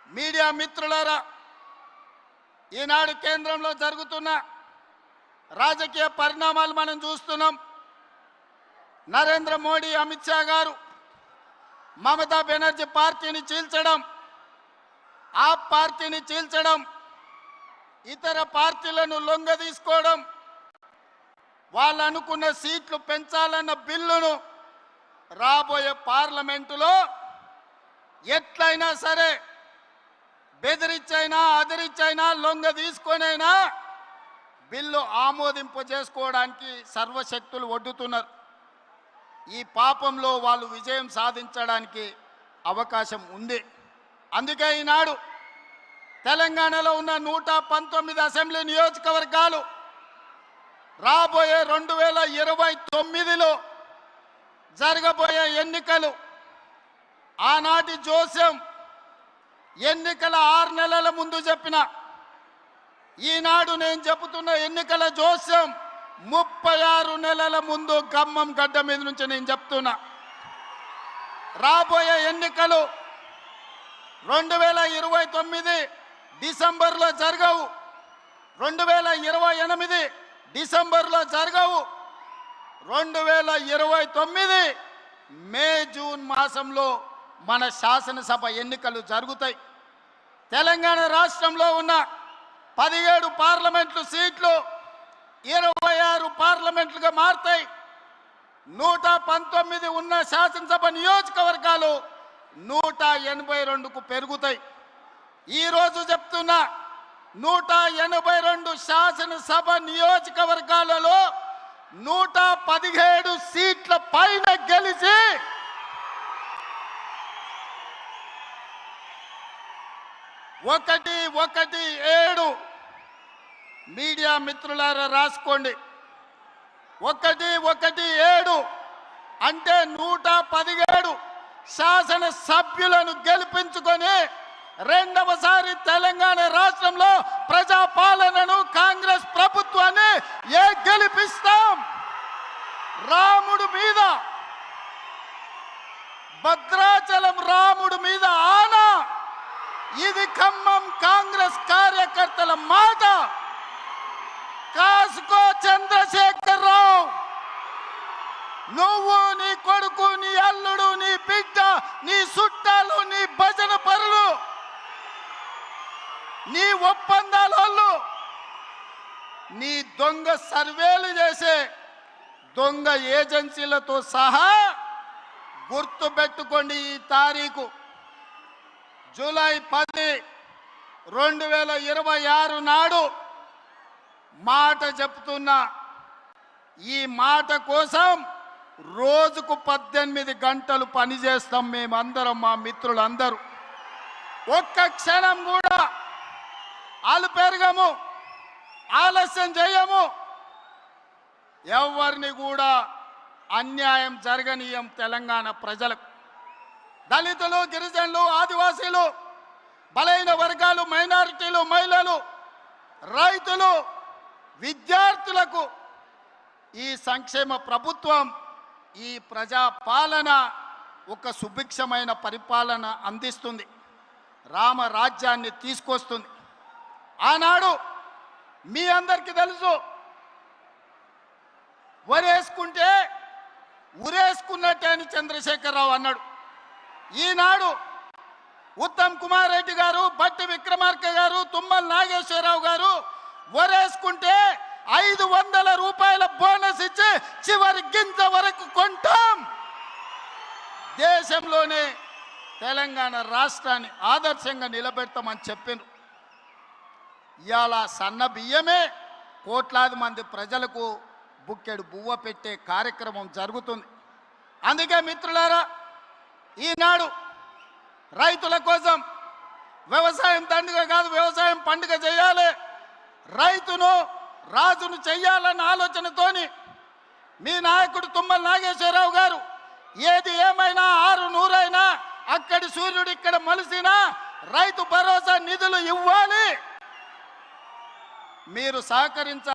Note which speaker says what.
Speaker 1: Media మిత్రులారా, ఈనాడు కేంద్రంలో జరుగుతున్న రాజకీయ పరిణామాలు మనం చూస్తున్నాం. నరేంద్ర మోడీ, అమిత్ షా గారు మమతా బెనర్జీ పార్టీని చీల్చడం, ఆ పార్టీని చీల్చడం, ఇతర పార్టీలను లొంగదీసుకోవడం, వాళ్ళు అనుకున్న సీట్లు పెంచాలన్న బిల్లును రాబోయే పార్లమెంటులో ఎట్లయినా సరే బెదిరించైనా అదిరించైనా లొంగ తీసుకొనైనా బిల్లు ఆమోదింపు చేసుకోవడానికి సర్వశక్తులు ఒడ్డుతున్నారు. ఈ పాపంలో వాళ్ళు విజయం సాధించడానికి అవకాశం ఉంది. అందుకే ఈనాడు తెలంగాణలో ఉన్న 119 అసెంబ్లీ నియోజకవర్గాలు రాబోయే 2029లో జరగబోయే ఎన్నికలు, ఆనాటి జోస్యం ఎన్నికల 6 నెలల ముందు చెప్పిన, ఈనాడు నేను చెబుతున్న ఎన్నికల జోస్యం 36 నెలల ముందు ఖమ్మం గడ్డ మీద నుంచి నేను చెప్తున్నా. రాబోయే ఎన్నికలు 2029 డిసెంబర్లో జరగవు, 2028 డిసెంబర్లో జరగవు, 2029 మే జూన్ మాసంలో మన శాసనసభ ఎన్నికలు జరుగుతాయి. తెలంగాణ రాష్ట్రంలో ఉన్న 17 పార్లమెంటు సీట్లు 26 పార్లమెంట్లుగా మారుతాయి. 119 ఉన్న శాసనసభ నియోజకవర్గాలు 182కు పెరుగుతాయి. ఈరోజు చెప్తున్నా, 182 శాసనసభ నియోజకవర్గాలలో 117 సీట్ల పైన గెలిచి 117 మీడియా మిత్రులారా రాసుకోండి. 117 అంటే 117 శాసన సభ్యులను గెలిపించుకొని రెండవసారి తెలంగాణ రాష్ట్రంలో ప్రజాపాలనను, కాంగ్రెస్ ప్రభుత్వాన్ని గెలిపిస్తాం. రాముడు మీద, భద్రాచలం రాముడు మీద ఆనా. ఇది ఖమ్మం కాంగ్రెస్ కార్యకర్తల మాట. కాసుకో చంద్రశేఖర్ రావు, నువ్వు, నీ కొడుకు, నీ అల్లుడు, నీ బిడ్డ, నీ చుట్టాలు, నీ భజన పరులు, నీ ఒప్పందాలు, నీ దొంగ సర్వేలు చేసే దొంగ ఏజెన్సీలతో సహా గుర్తుపెట్టుకోండి. ఈ తారీఖు జూలై 10, 2026 నాడు మాట చెప్తున్నా. ఈ మాట కోసం రోజుకు 18 గంటలు పనిచేస్తాం మేమందరం, మా మిత్రులందరూ. ఒక్క క్షణం కూడా ఆలుపెరగము, ఆలస్యం చేయము. ఎవరిని కూడా అన్యాయం జరగనీయం. తెలంగాణ ప్రజలకు, దళితులు, గిరిజనులు, ఆదివాసీలు, బలైన వర్గాలు, మైనారిటీలు, మహిళలు, రైతులు, విద్యార్థులకు ఈ సంక్షేమ ప్రభుత్వం, ఈ ప్రజా పాలన ఒక సుభిక్షమైన పరిపాలన అందిస్తుంది. రామరాజ్యాన్ని తీసుకొస్తుంది. ఆనాడు మీ అందరికీ తెలుసు, వరేసుకుంటే ఉరేసుకున్నట్టే అని చంద్రశేఖరరావు అన్నాడు. ఈనాడు ఉత్తమ్ కుమార్ రెడ్డి గారు, బట్టి విక్రమార్క గారు, తుమ్మల నాగేశ్వరరావు గారు వరేసుకుంటే 500 రూపాయల బోనస్ ఇచ్చి చివరి గింజ వరకు కొంటాం. దేశంలోనే తెలంగాణ రాష్ట్రాన్ని ఆదర్శంగా నిలబెడతామని చెప్పారు. ఇవాళ సన్న బియ్యమే కోట్లాది మంది ప్రజలకు బుక్కెడు బువ్వ పెట్టే కార్యక్రమం జరుగుతుంది. అందుకే మిత్రులారా, ఈనాడు రైతుల కోసం వ్యవసాయం దండుగ కాదు, వ్యవసాయం పండుగ చేయాలి, రైతును రాజును చెయ్యాలన్న ఆలోచనతోని మీ నాయకుడు తుమ్మల నాగేశ్వరరావు గారు ఏది ఏమైనా 600 అక్కడి సూర్యుడు ఇక్కడ మలిసినా రైతు భరోసా నిధులు ఇవ్వాలి, మీరు సహకరించాలి.